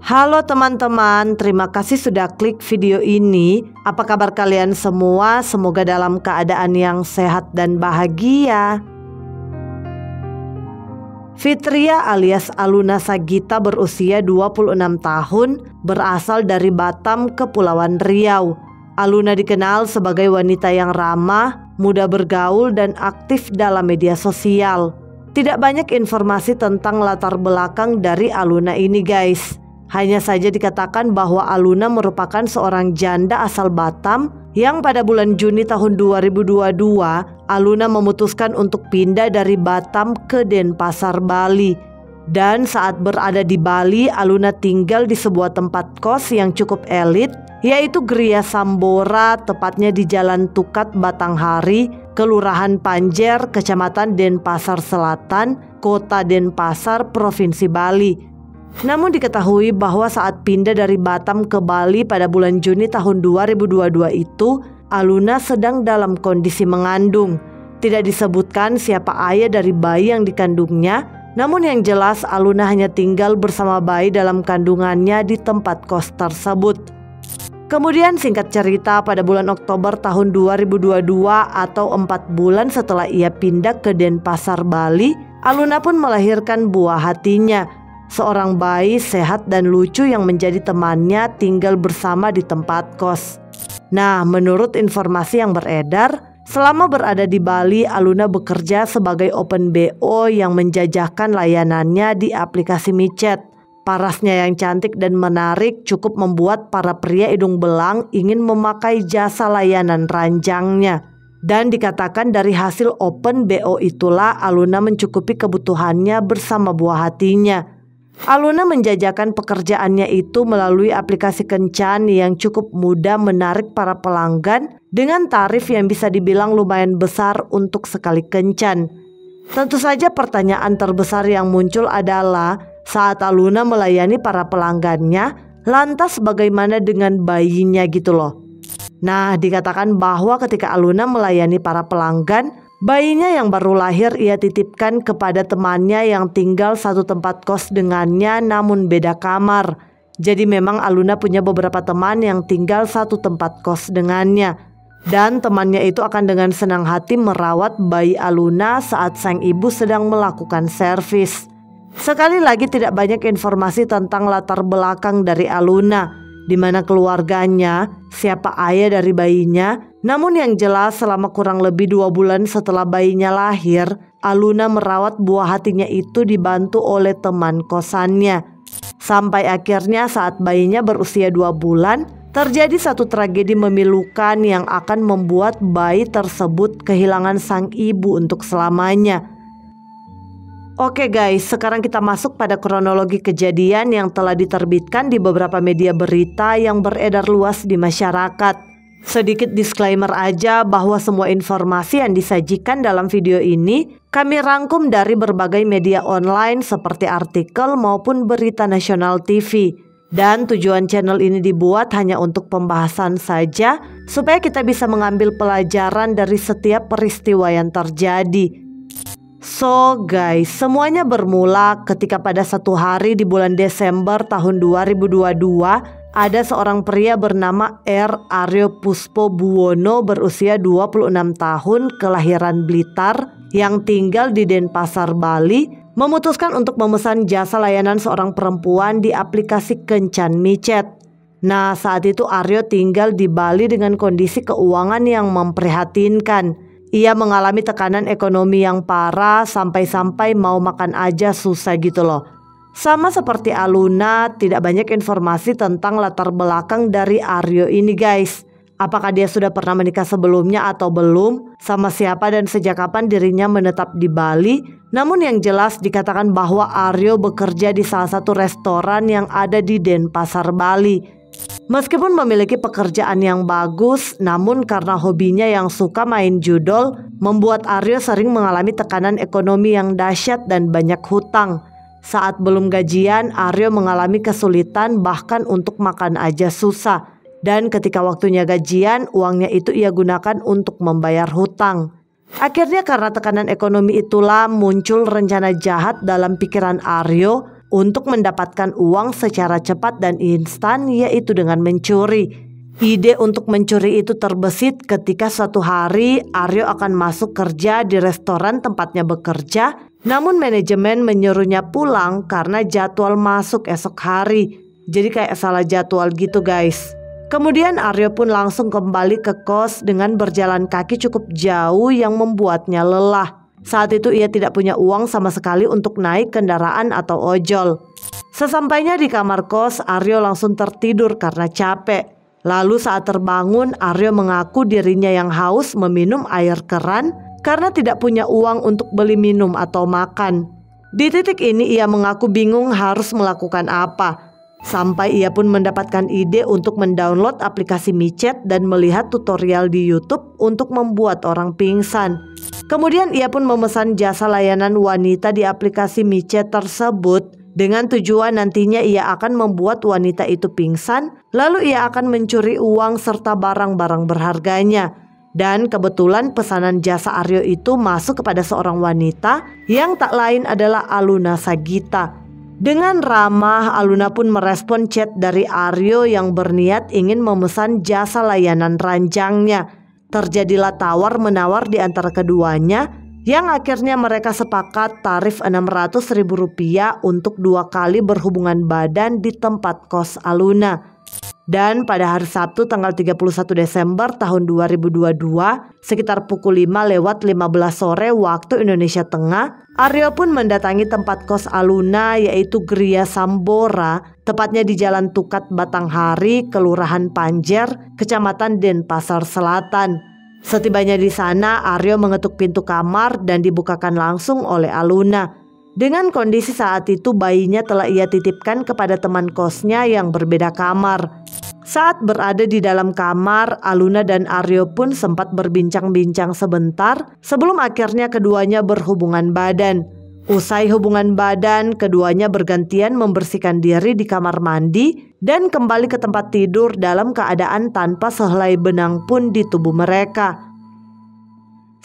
Halo teman-teman, terima kasih sudah klik video ini. Apa kabar kalian semua? Semoga dalam keadaan yang sehat dan bahagia. Fitria alias Aluna Sagita berusia 26 tahun, berasal dari Batam, Kepulauan Riau. Aluna dikenal sebagai wanita yang ramah, mudah bergaul dan aktif dalam media sosial. Tidak banyak informasi tentang latar belakang dari Aluna ini guys. Hanya saja dikatakan bahwa Aluna merupakan seorang janda asal Batam yang pada bulan Juni tahun 2022 Aluna memutuskan untuk pindah dari Batam ke Denpasar, Bali. Dan saat berada di Bali, Aluna tinggal di sebuah tempat kos yang cukup elit, yaitu Gria Sambora, tepatnya di Jalan Tukat Batanghari, Kelurahan Panjer, Kecamatan Denpasar Selatan, Kota Denpasar, Provinsi Bali. Namun diketahui bahwa saat pindah dari Batam ke Bali pada bulan Juni tahun 2022 itu, Aluna sedang dalam kondisi mengandung. Tidak disebutkan siapa ayah dari bayi yang dikandungnya, namun yang jelas Aluna hanya tinggal bersama bayi dalam kandungannya di tempat kos tersebut. Kemudian singkat cerita pada bulan Oktober tahun 2022 atau 4 bulan setelah ia pindah ke Denpasar, Bali, Aluna pun melahirkan buah hatinya. Seorang bayi sehat dan lucu yang menjadi temannya tinggal bersama di tempat kos. Nah, menurut informasi yang beredar, selama berada di Bali, Aluna bekerja sebagai open BO yang menjajahkan layanannya di aplikasi micet. Parasnya yang cantik dan menarik cukup membuat para pria hidung belang ingin memakai jasa layanan ranjangnya. Dan dikatakan dari hasil open BO itulah Aluna mencukupi kebutuhannya bersama buah hatinya. Aluna menjajakan pekerjaannya itu melalui aplikasi kencan yang cukup mudah menarik para pelanggan dengan tarif yang bisa dibilang lumayan besar untuk sekali kencan. Tentu saja pertanyaan terbesar yang muncul adalah saat Aluna melayani para pelanggannya, lantas bagaimana dengan bayinya gitu loh. Nah, dikatakan bahwa ketika Aluna melayani para pelanggan, bayinya yang baru lahir ia titipkan kepada temannya yang tinggal satu tempat kos dengannya namun beda kamar. Jadi memang Aluna punya beberapa teman yang tinggal satu tempat kos dengannya. Dan temannya itu akan dengan senang hati merawat bayi Aluna saat sang ibu sedang melakukan servis. Sekali lagi tidak banyak informasi tentang latar belakang dari Aluna, di mana keluarganya, siapa ayah dari bayinya. Namun yang jelas selama kurang lebih 2 bulan setelah bayinya lahir, Aluna merawat buah hatinya itu dibantu oleh teman kosannya. Sampai akhirnya saat bayinya berusia 2 bulan, terjadi satu tragedi memilukan yang akan membuat bayi tersebut kehilangan sang ibu untuk selamanya. Oke guys, sekarang kita masuk pada kronologi kejadian yang telah diterbitkan di beberapa media berita yang beredar luas di masyarakat. Sedikit disclaimer aja bahwa semua informasi yang disajikan dalam video ini kami rangkum dari berbagai media online seperti artikel maupun berita nasional TV. Dan tujuan channel ini dibuat hanya untuk pembahasan saja supaya kita bisa mengambil pelajaran dari setiap peristiwa yang terjadi. So guys, semuanya bermula ketika pada satu hari di bulan Desember tahun 2022 ada seorang pria bernama R. Aryo Puspo Buwono berusia 26 tahun kelahiran Blitar yang tinggal di Denpasar, Bali memutuskan untuk memesan jasa layanan seorang perempuan di aplikasi kencan micet. Nah, saat itu Aryo tinggal di Bali dengan kondisi keuangan yang memprihatinkan. Ia mengalami tekanan ekonomi yang parah sampai-sampai mau makan aja susah gitu loh. Sama seperti Aluna, tidak banyak informasi tentang latar belakang dari Aryo ini guys. Apakah dia sudah pernah menikah sebelumnya atau belum? Sama siapa dan sejak kapan dirinya menetap di Bali? Namun yang jelas dikatakan bahwa Aryo bekerja di salah satu restoran yang ada di Denpasar, Bali. Meskipun memiliki pekerjaan yang bagus, namun karena hobinya yang suka main judol, membuat Aryo sering mengalami tekanan ekonomi yang dahsyat dan banyak hutang. Saat belum gajian, Aryo mengalami kesulitan bahkan untuk makan aja susah. Dan ketika waktunya gajian, uangnya itu ia gunakan untuk membayar hutang. Akhirnya karena tekanan ekonomi itulah muncul rencana jahat dalam pikiran Aryo untuk mendapatkan uang secara cepat dan instan, yaitu dengan mencuri. Ide untuk mencuri itu terbesit ketika suatu hari Aryo akan masuk kerja di restoran tempatnya bekerja, namun manajemen menyuruhnya pulang karena jadwal masuk esok hari. Jadi kayak salah jadwal gitu guys. Kemudian Aryo pun langsung kembali ke kos dengan berjalan kaki cukup jauh yang membuatnya lelah. Saat itu ia tidak punya uang sama sekali untuk naik kendaraan atau ojol. Sesampainya di kamar kos, Aryo langsung tertidur karena capek. Lalu saat terbangun, Aryo mengaku dirinya yang haus meminum air keran karena tidak punya uang untuk beli minum atau makan. Di titik ini ia mengaku bingung harus melakukan apa. Sampai ia pun mendapatkan ide untuk mendownload aplikasi micet dan melihat tutorial di YouTube untuk membuat orang pingsan. Kemudian ia pun memesan jasa layanan wanita di aplikasi micet tersebut dengan tujuan nantinya ia akan membuat wanita itu pingsan, lalu ia akan mencuri uang serta barang-barang berharganya. Dan kebetulan pesanan jasa Aryo itu masuk kepada seorang wanita yang tak lain adalah Aluna Saggita. Dengan ramah, Aluna pun merespon chat dari Aryo yang berniat ingin memesan jasa layanan ranjangnya. Terjadilah tawar-menawar di antara keduanya, yang akhirnya mereka sepakat tarif Rp600.000 untuk 2 kali berhubungan badan di tempat kos Aluna. Dan pada hari Sabtu tanggal 31 Desember tahun 2022 sekitar pukul 5:15 sore waktu Indonesia Tengah, Aryo pun mendatangi tempat kos Aluna yaitu Gria Sambora, tepatnya di Jalan Tukat Batanghari, Kelurahan Panjer, Kecamatan Denpasar Selatan. Setibanya di sana, Aryo mengetuk pintu kamar dan dibukakan langsung oleh Aluna. Dengan kondisi saat itu bayinya telah ia titipkan kepada teman kosnya yang berbeda kamar. Saat berada di dalam kamar, Aluna dan Aryo pun sempat berbincang-bincang sebentar sebelum akhirnya keduanya berhubungan badan. Usai hubungan badan, keduanya bergantian membersihkan diri di kamar mandi dan kembali ke tempat tidur dalam keadaan tanpa sehelai benang pun di tubuh mereka.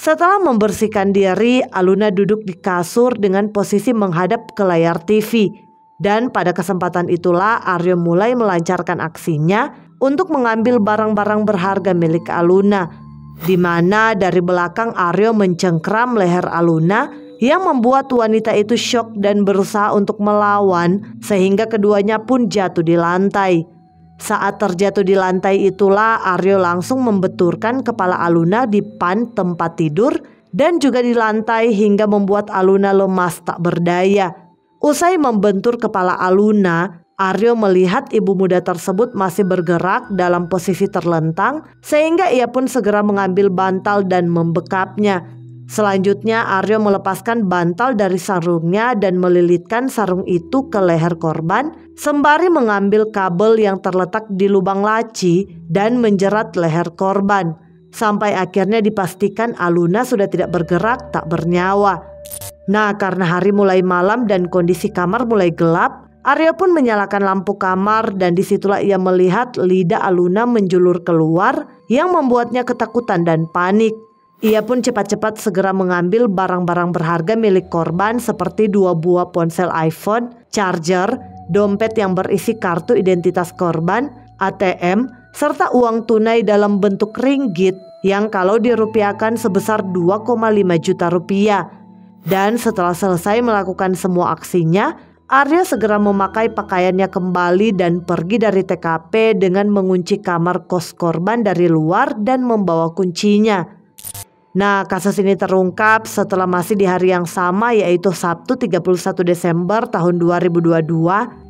Setelah membersihkan diri, Aluna duduk di kasur dengan posisi menghadap ke layar TV. Dan pada kesempatan itulah Aryo mulai melancarkan aksinya untuk mengambil barang-barang berharga milik Aluna, di mana dari belakang Aryo mencengkram leher Aluna yang membuat wanita itu syok dan berusaha untuk melawan sehingga keduanya pun jatuh di lantai. Saat terjatuh di lantai itulah Aryo langsung membenturkan kepala Aluna di pan tempat tidur dan juga di lantai hingga membuat Aluna lemas tak berdaya. Usai membentur kepala Aluna, Aryo melihat ibu muda tersebut masih bergerak dalam posisi terlentang sehingga ia pun segera mengambil bantal dan membekapnya. Selanjutnya Aryo melepaskan bantal dari sarungnya dan melilitkan sarung itu ke leher korban sembari mengambil kabel yang terletak di lubang laci dan menjerat leher korban. Sampai akhirnya dipastikan Aluna sudah tidak bergerak, tak bernyawa. Nah, karena hari mulai malam dan kondisi kamar mulai gelap, Aryo pun menyalakan lampu kamar dan disitulah ia melihat lidah Aluna menjulur keluar yang membuatnya ketakutan dan panik. Ia pun cepat-cepat segera mengambil barang-barang berharga milik korban seperti 2 buah ponsel iPhone, charger, dompet yang berisi kartu identitas korban, ATM, serta uang tunai dalam bentuk ringgit yang kalau dirupiahkan sebesar 2,5 juta rupiah. Dan setelah selesai melakukan semua aksinya, Aryo segera memakai pakaiannya kembali dan pergi dari TKP dengan mengunci kamar kos korban dari luar dan membawa kuncinya. Nah, kasus ini terungkap setelah masih di hari yang sama yaitu Sabtu 31 Desember tahun 2022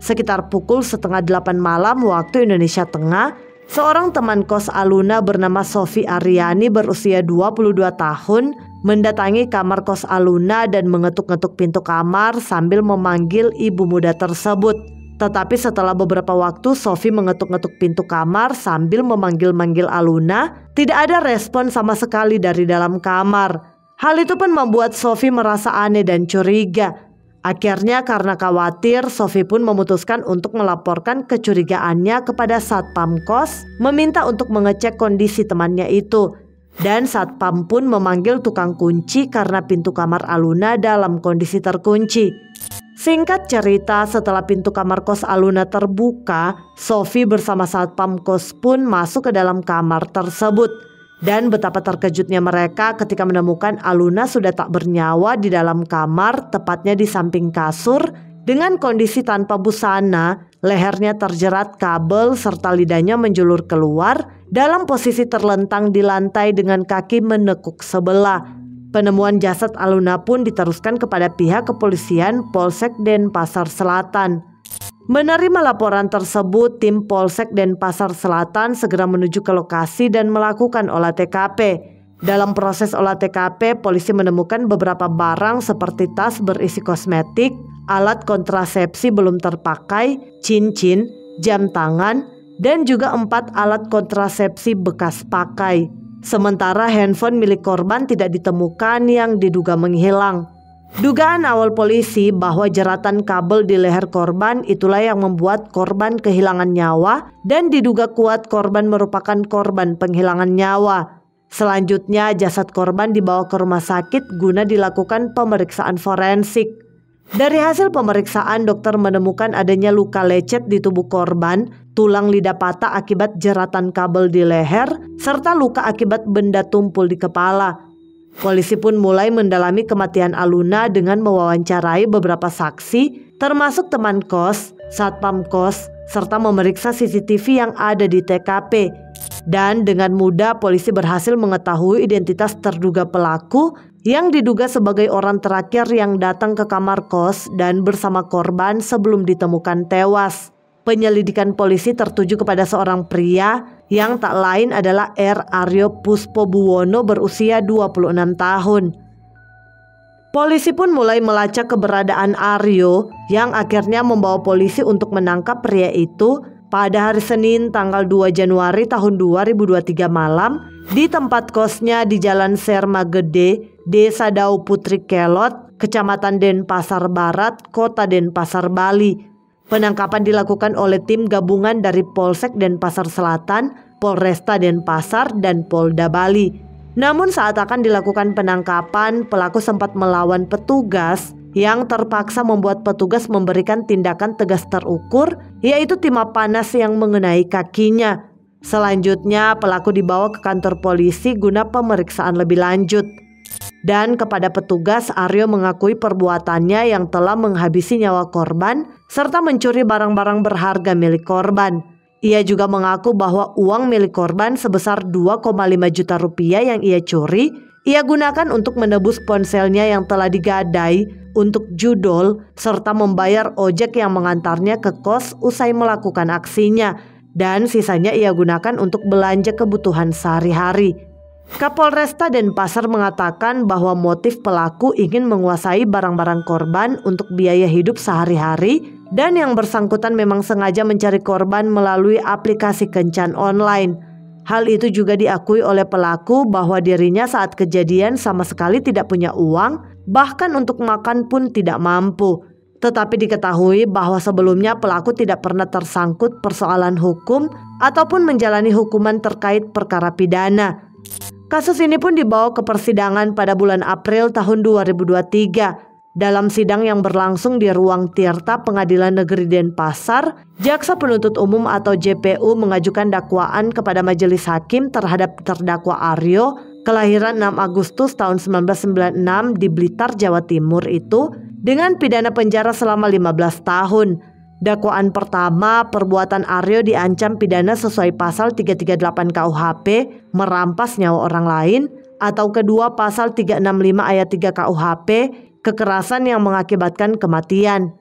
sekitar pukul 7:30 malam waktu Indonesia Tengah. Seorang teman kos Aluna bernama Sofi Aryani berusia 22 tahun mendatangi kamar kos Aluna dan mengetuk-ngetuk pintu kamar sambil memanggil ibu muda tersebut. Tetapi setelah beberapa waktu Sofi mengetuk-ngetuk pintu kamar sambil memanggil-manggil Aluna, tidak ada respon sama sekali dari dalam kamar. Hal itu pun membuat Sofi merasa aneh dan curiga. Akhirnya karena khawatir, Sofi pun memutuskan untuk melaporkan kecurigaannya kepada Satpam Kos, meminta untuk mengecek kondisi temannya itu. Dan Satpam pun memanggil tukang kunci karena pintu kamar Aluna dalam kondisi terkunci. Singkat cerita, setelah pintu kamar kos Aluna terbuka, Sophie bersama satpam kos pun masuk ke dalam kamar tersebut. Dan betapa terkejutnya mereka ketika menemukan Aluna sudah tak bernyawa di dalam kamar, tepatnya di samping kasur, dengan kondisi tanpa busana, lehernya terjerat kabel serta lidahnya menjulur keluar dalam posisi terlentang di lantai dengan kaki menekuk sebelah. Penemuan jasad Aluna pun diteruskan kepada pihak kepolisian Polsek Denpasar Selatan. Menerima laporan tersebut, tim Polsek Denpasar Selatan segera menuju ke lokasi dan melakukan olah TKP. Dalam proses olah TKP, polisi menemukan beberapa barang seperti tas berisi kosmetik, alat kontrasepsi belum terpakai, cincin, jam tangan, dan juga 4 alat kontrasepsi bekas pakai. Sementara handphone milik korban tidak ditemukan yang diduga menghilang. Dugaan awal polisi bahwa jeratan kabel di leher korban itulah yang membuat korban kehilangan nyawa dan diduga kuat korban merupakan korban penghilangan nyawa. Selanjutnya jasad korban dibawa ke rumah sakit guna dilakukan pemeriksaan forensik. Dari hasil pemeriksaan, dokter menemukan adanya luka lecet di tubuh korban, tulang lidah patah akibat jeratan kabel di leher, serta luka akibat benda tumpul di kepala. Polisi pun mulai mendalami kematian Aluna dengan mewawancarai beberapa saksi, termasuk teman kos, satpam kos, serta memeriksa CCTV yang ada di TKP. Dan dengan mudah polisi berhasil mengetahui identitas terduga pelaku yang diduga sebagai orang terakhir yang datang ke kamar kos dan bersama korban sebelum ditemukan tewas. Penyelidikan polisi tertuju kepada seorang pria yang tak lain adalah R. Aryo Puspobuwono berusia 26 tahun. Polisi pun mulai melacak keberadaan Aryo yang akhirnya membawa polisi untuk menangkap pria itu pada hari Senin tanggal 2 Januari tahun 2023 malam di tempat kosnya di Jalan Serma Gede, Desa Dau Putri Kelot, Kecamatan Denpasar Barat, Kota Denpasar, Bali. Penangkapan dilakukan oleh tim gabungan dari Polsek Denpasar Selatan, Polresta Denpasar, dan Polda Bali. Namun saat akan dilakukan penangkapan, pelaku sempat melawan petugas yang terpaksa membuat petugas memberikan tindakan tegas terukur, yaitu timah panas yang mengenai kakinya. Selanjutnya pelaku dibawa ke kantor polisi guna pemeriksaan lebih lanjut. Dan kepada petugas, Aryo mengakui perbuatannya yang telah menghabisi nyawa korban serta mencuri barang-barang berharga milik korban. Ia juga mengaku bahwa uang milik korban sebesar 2,5 juta rupiah yang ia curi, ia gunakan untuk menebus ponselnya yang telah digadai untuk judol serta membayar ojek yang mengantarnya ke kos usai melakukan aksinya, dan sisanya ia gunakan untuk belanja kebutuhan sehari-hari. Kapolresta Denpasar mengatakan bahwa motif pelaku ingin menguasai barang-barang korban untuk biaya hidup sehari-hari dan yang bersangkutan memang sengaja mencari korban melalui aplikasi kencan online. Hal itu juga diakui oleh pelaku bahwa dirinya saat kejadian sama sekali tidak punya uang, bahkan untuk makan pun tidak mampu. Tetapi diketahui bahwa sebelumnya pelaku tidak pernah tersangkut persoalan hukum ataupun menjalani hukuman terkait perkara pidana. Kasus ini pun dibawa ke persidangan pada bulan April tahun 2023. Dalam sidang yang berlangsung di Ruang Tirta Pengadilan Negeri Denpasar, Jaksa Penuntut Umum atau JPU mengajukan dakwaan kepada majelis hakim terhadap terdakwa Aryo, kelahiran 6 Agustus tahun 1996 di Blitar, Jawa Timur itu, dengan pidana penjara selama 15 tahun. Dakwaan pertama, perbuatan Aryo diancam pidana sesuai pasal 338 KUHP, merampas nyawa orang lain, atau kedua pasal 365 ayat 3 KUHP, kekerasan yang mengakibatkan kematian.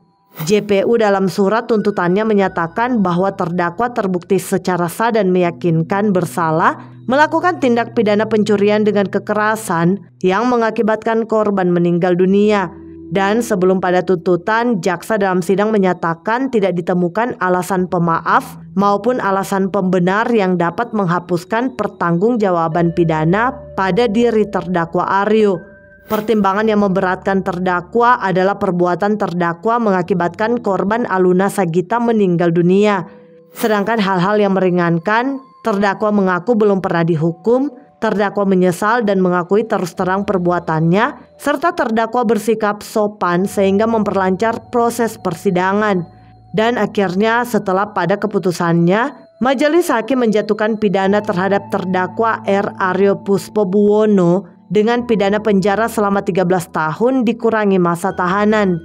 JPU dalam surat tuntutannya menyatakan bahwa terdakwa terbukti secara sah dan meyakinkan bersalah melakukan tindak pidana pencurian dengan kekerasan yang mengakibatkan korban meninggal dunia. Dan sebelum pada tuntutan, jaksa dalam sidang menyatakan tidak ditemukan alasan pemaaf maupun alasan pembenar yang dapat menghapuskan pertanggungjawaban pidana pada diri terdakwa Aryo. Pertimbangan yang memberatkan terdakwa adalah perbuatan terdakwa mengakibatkan korban Aluna Sagita meninggal dunia. Sedangkan hal-hal yang meringankan, terdakwa mengaku belum pernah dihukum, Terdakwa menyesal dan mengakui terus terang perbuatannya, serta terdakwa bersikap sopan sehingga memperlancar proses persidangan. Dan akhirnya setelah pada keputusannya, Majelis Hakim menjatuhkan pidana terhadap terdakwa R. Aryo Puspobuwono dengan pidana penjara selama 13 tahun dikurangi masa tahanan.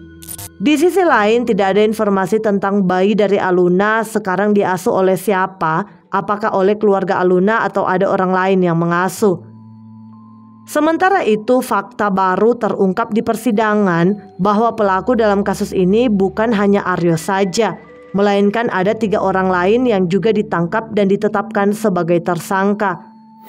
Di sisi lain, tidak ada informasi tentang bayi dari Aluna sekarang diasuh oleh siapa, apakah oleh keluarga Aluna atau ada orang lain yang mengasuh. Sementara itu, fakta baru terungkap di persidangan bahwa pelaku dalam kasus ini bukan hanya Aryo saja, melainkan ada 3 orang lain yang juga ditangkap dan ditetapkan sebagai tersangka.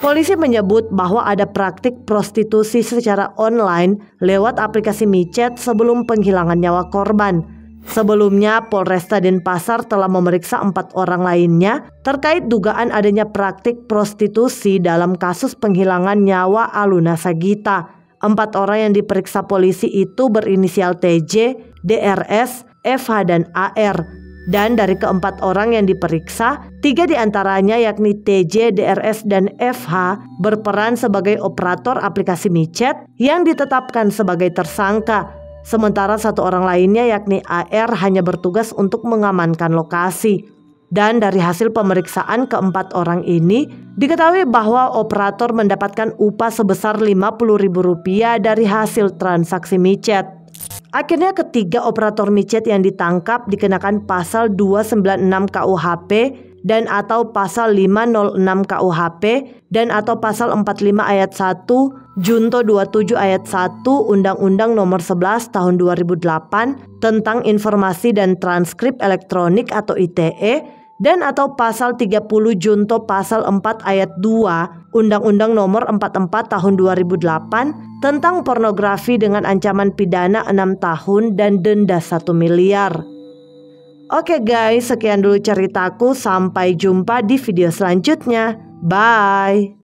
Polisi menyebut bahwa ada praktik prostitusi secara online lewat aplikasi micet sebelum penghilangan nyawa korban. Sebelumnya, Polresta Denpasar telah memeriksa 4 orang lainnya terkait dugaan adanya praktik prostitusi dalam kasus penghilangan nyawa Aluna Sagita. 4 orang yang diperiksa polisi itu berinisial TJ, DRS, FH, dan AR. Dan dari ke-4 orang yang diperiksa, 3 diantaranya yakni TJ, DRS, dan FH berperan sebagai operator aplikasi micet yang ditetapkan sebagai tersangka. Sementara 1 orang lainnya yakni AR hanya bertugas untuk mengamankan lokasi. Dan dari hasil pemeriksaan ke-4 orang ini, diketahui bahwa operator mendapatkan upah sebesar Rp50.000 dari hasil transaksi micet. Akhirnya ketiga operator micet yang ditangkap dikenakan pasal 296 KUHP dan atau pasal 506 KUHP dan atau pasal 45 ayat 1 Junto 27 ayat 1 Undang-Undang Nomor 11 Tahun 2008 tentang Informasi dan Transkrip Elektronik atau ITE dan atau pasal 30 Junto pasal 4 ayat 2 Undang-Undang Nomor 44 Tahun 2008 tentang pornografi dengan ancaman pidana 6 tahun dan denda 1 miliar. Oke guys, sekian dulu ceritaku. Sampai jumpa di video selanjutnya. Bye.